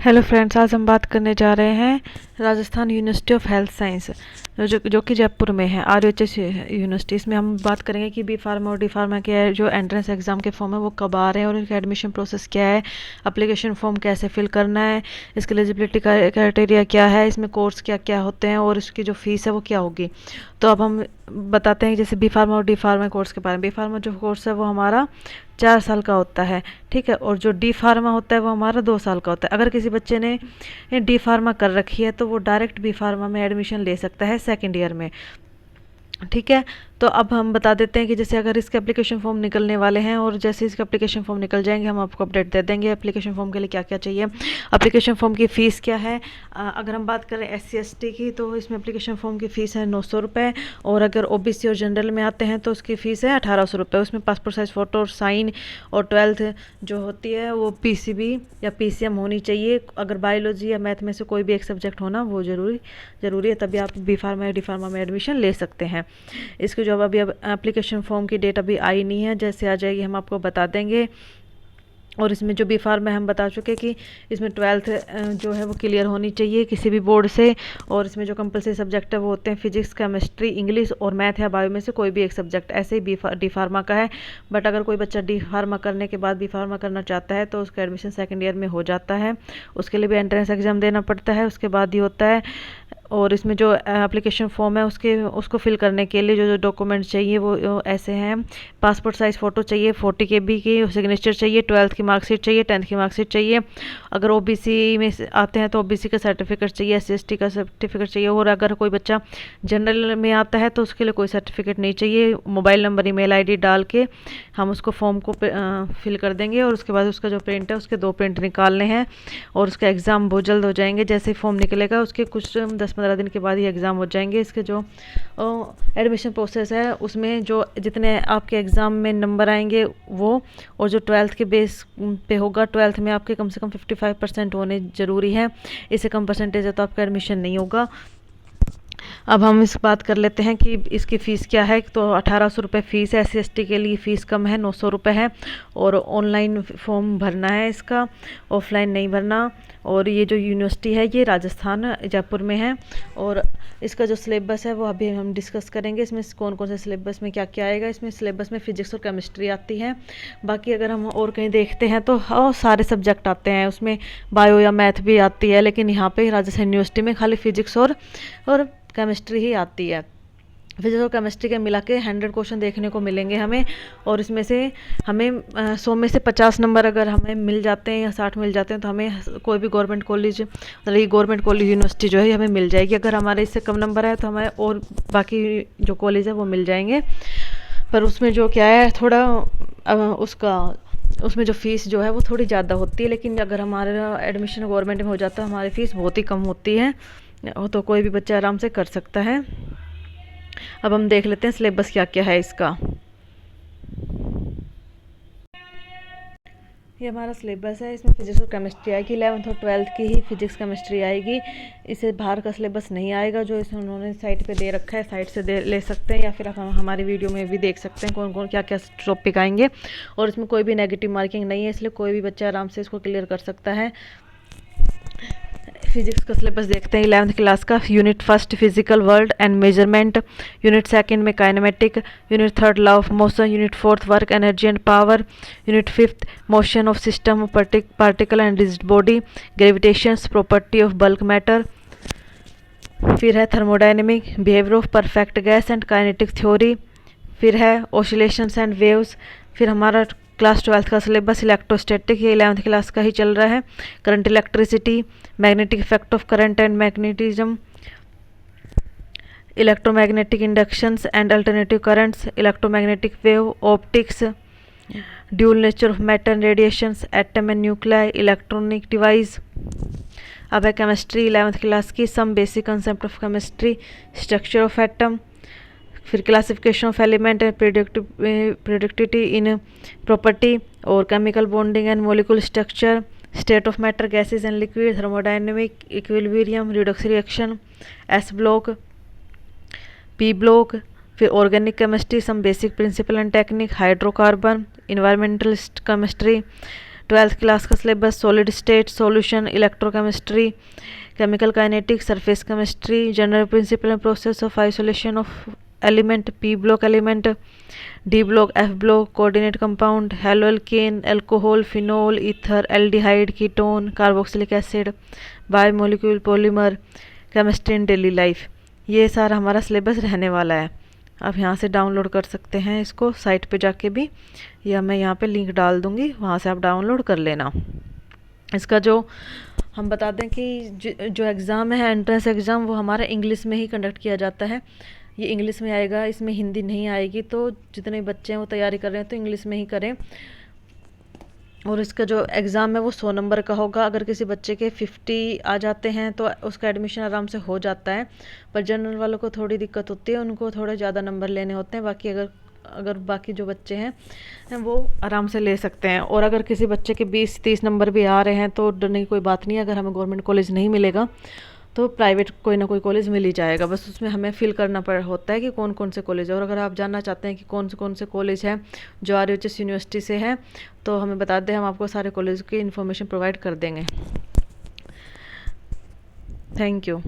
Hello friends, आज हम बात करने जा रहे हैं Rajasthan university of health science जो कि जयपुर में है, RUHS यूनिवर्सिटी। इसमें हम बात करेंगे कि बी फार्मा और डी फार्मा के जो एंट्रेंस एग्ज़ाम के फॉर्म है वो कब आ रहे हैं और इनका एडमिशन प्रोसेस क्या है, एप्लीकेशन फॉर्म कैसे फिल करना है, इसकी एलिजिबिलिटी क्राइटेरिया क्या है, इसमें कोर्स क्या क्या होते हैं और इसकी जो फीस है वो क्या होगी। तो अब हम बताते हैं जैसे बी फार्मा और डी फार्मा कोर्स के बारे में। बी फार्मा जो कोर्स है वो हमारा 4 साल का होता है, ठीक है, और जो डी फार्मा होता है वो हमारा 2 साल का होता है। अगर किसी बच्चे ने डी फार्मा कर रखी है तो वो डायरेक्ट बी फार्मा में एडमिशन ले सकता है सेकेंड ईयर में, ठीक है। तो अब हम बता देते हैं कि जैसे अगर इसके एप्लीकेशन फॉर्म निकलने वाले हैं और जैसे इसके एप्लीकेशन फॉर्म निकल जाएंगे हम आपको अपडेट दे देंगे एप्लीकेशन फॉर्म के लिए क्या क्या चाहिए, एप्लीकेशन फॉर्म की फ़ीस क्या है। अगर हम बात करें SC ST की तो इसमें एप्लीकेशन फॉर्म की फ़ीस है 900 रुपये, और अगर OBC और जनरल में आते हैं तो उसकी फ़ीस है 1800 रुपये। उसमें पासपोर्ट साइज़ फ़ोटो और साइन और 12th जो होती है वो PCB या PCM होनी चाहिए। अगर बायोलॉजी या मैथ में से कोई भी एक सब्जेक्ट होना वो ज़रूरी है, तभी आप बी फार्मा या डी फार्मा में एडमिशन ले सकते हैं। इसकी जो अभी अब एप्लीकेशन फॉर्म की डेट अभी आई नहीं है, जैसे आ जाएगी हम आपको बता देंगे। और इसमें जो बी फार्म है हम बता चुके कि इसमें 12th जो है वो क्लियर होनी चाहिए किसी भी बोर्ड से, और इसमें जो कंपलसरी सब्जेक्ट है वो होते हैं फिजिक्स, केमिस्ट्री, इंग्लिश और मैथ या बायो में से कोई भी एक सब्जेक्ट। ऐसे ही डी फार्मा का है, बट अगर कोई बच्चा डी फार्मा करने के बाद बी फार्मा करना चाहता है तो उसका एडमिशन सेकेंड ईयर में हो जाता है। उसके लिए भी एंट्रेंस एग्ज़ाम देना पड़ता है, उसके बाद ही होता है। और इसमें जो एप्लीकेशन फॉर्म है उसको फिल करने के लिए जो जो डॉक्यूमेंट्स चाहिए वो ऐसे हैं। पासपोर्ट साइज़ फ़ोटो चाहिए 40 KB की, सिग्नेचर चाहिए, 12th की मार्कशीट चाहिए, 10th की मार्कशीट चाहिए। अगर OBC में से आते हैं तो OBC का सर्टिफिकेट चाहिए, SC ST का सर्टिफिकेट चाहिए, और अगर कोई बच्चा जनरल में आता है तो उसके लिए कोई सर्टिफिकेट नहीं चाहिए। मोबाइल नंबर, email ID डाल के हम उसको फॉर्म को फिल कर देंगे, और उसके बाद उसका जो प्रिंट है उसके 2 प्रिंट निकालने हैं, और उसका एग्ज़ाम बहुत जल्द हो जाएंगे। जैसे फॉर्म निकलेगा उसके कुछ 10-15 दिन के बाद ही एग्ज़ाम हो जाएंगे। इसके जो एडमिशन प्रोसेस है उसमें जो जितने आपके एग्ज़ाम में नंबर आएंगे वो, और जो 12th के बेस पे होगा, 12th में आपके कम से कम 55% होने ज़रूरी है। इससे कम परसेंटेज है तो आपका एडमिशन नहीं होगा। अब हम इस बात कर लेते हैं कि इसकी फ़ीस क्या है। तो 1800 रुपये फ़ीस है, SC ST के लिए फ़ीस कम है, 900 रुपये है, और ऑनलाइन फॉर्म भरना है इसका, ऑफलाइन नहीं भरना। और ये जो यूनिवर्सिटी है ये राजस्थान जयपुर में है, और इसका जो सिलेबस है वो अभी हम डिस्कस करेंगे। इसमें कौन कौन से सिलेबस में क्या क्या आएगा। इसमें सिलेबस में फिजिक्स और केमिस्ट्री आती है। बाकी अगर हम और कहीं देखते हैं तो सारे सब्जेक्ट आते हैं, उसमें बायो या मैथ भी आती है, लेकिन यहाँ पे राजस्थान यूनिवर्सिटी में खाली फिजिक्स और केमिस्ट्री ही आती है। फिजिक्स और केमिस्ट्री के मिला के 100 क्वेश्चन देखने को मिलेंगे हमें, और इसमें से हमें 100 में से 50 नंबर अगर हमें मिल जाते हैं या 60 मिल जाते हैं तो हमें कोई भी गवर्नमेंट कॉलेज यूनिवर्सिटी जो है हमें मिल जाएगी। अगर हमारे इससे कम नंबर है तो हमें और बाकी जो कॉलेज है वो मिल जाएंगे। पर उसमें जो क्या है थोड़ा उसमें जो फ़ीस जो है वो थोड़ी ज़्यादा होती है, लेकिन अगर हमारा एडमिशन गवर्नमेंट में हो जाता है हमारी फ़ीस बहुत ही कम होती है, तो कोई भी बच्चा आराम से कर सकता है। अब हम देख लेते हैं सिलेबस क्या क्या है इसका। ये हमारा सिलेबस है, इसमें फिजिक्स और केमिस्ट्री आएगी, 11th और 12th की ही फिजिक्स केमिस्ट्री आएगी। इसे बाहर का सिलेबस नहीं आएगा, जो इसे उन्होंने साइट पे दे रखा है, साइट से ले सकते हैं, या फिर आप हमारी वीडियो में भी देख सकते हैं कौन कौन क्या क्या टॉपिक आएंगे। और इसमें कोई भी नेगेटिव मार्किंग नहीं है, इसलिए कोई भी बच्चा आराम से इसको क्लियर कर सकता है। फिजिक्स का सिलेबस देखते हैं 11th क्लास का। Unit 1 physical world and measurement, unit 2 में kinematic, unit 3 law of motion, unit 4 work energy and power, unit 5 motion of system particle and rigid body, gravitations property of bulk matter. फिर है thermodynamic, behaviour of perfect gas and kinetic theory. फिर है oscillations and waves. फिर हमारा class 12th का syllabus electrostatic, ये 11th class का ही चल रहा है। Current electricity, magnetic effect of current and magnetism, electromagnetic inductions and alternative currents, electromagnetic wave, optics, dual nature of matter and radiations, atom and nuclei, electronic device. अब है chemistry 11th class की, some basic concept of chemistry, structure of atom. फिर classification of element and predictivity in property, और chemical bonding and molecular structure, state of matter, gases and liquid, thermodynamic, equilibrium, redox reaction, S block, P block. फिर organic chemistry, some basic principle and technique, hydrocarbon, environmental chemistry, twelfth class का syllabus solid state solution, electrochemistry, chemical kinetics, surface chemistry, general principle and process of isolation of element, P block element, D block, F block, coordinate compound, halo alkane, alcohol, phenol, ether, aldehyde, ketone, carboxylic acid, biomolecule, polymer, chemistry in daily life. ये सारा हमारा syllabus रहने वाला है। आप यहाँ से download कर सकते हैं इसको साइट पे जाके भी, या मैं यहाँ पे लिंक डाल दूँगी, वहाँ से आप डाउनलोड कर लेना। इसका जो हम बता दें कि जो एग्ज़ाम है एंट्रेंस एग्ज़ाम, वो हमारा इंग्लिश में ही कंडक्ट किया जाता है। ये इंग्लिश में आएगा, इसमें हिंदी नहीं आएगी। तो जितने बच्चे हैं वो तैयारी कर रहे हैं तो इंग्लिश में ही करें। और इसका जो एग्ज़ाम है वो 100 नंबर का होगा। अगर किसी बच्चे के 50 आ जाते हैं तो उसका एडमिशन आराम से हो जाता है, पर जनरल वालों को थोड़ी दिक्कत होती है, उनको थोड़े ज़्यादा नंबर लेने होते हैं। बाकी अगर बाकी जो बच्चे हैं वो आराम से ले सकते हैं। और अगर किसी बच्चे के 20-30 नंबर भी आ रहे हैं तो डरने की कोई बात नहीं है। अगर हमें गवर्नमेंट कॉलेज नहीं मिलेगा तो प्राइवेट कोई ना कोई कॉलेज मिल ही जाएगा। बस उसमें हमें फिल करना होता है कि कौन कौन से कॉलेज है। और अगर आप जानना चाहते हैं कि कौन से कॉलेज हैं जो RHS यूनिवर्सिटी से है, तो हमें बता दें, हम आपको सारे कॉलेज की इन्फॉर्मेशन प्रोवाइड कर देंगे। Thank you.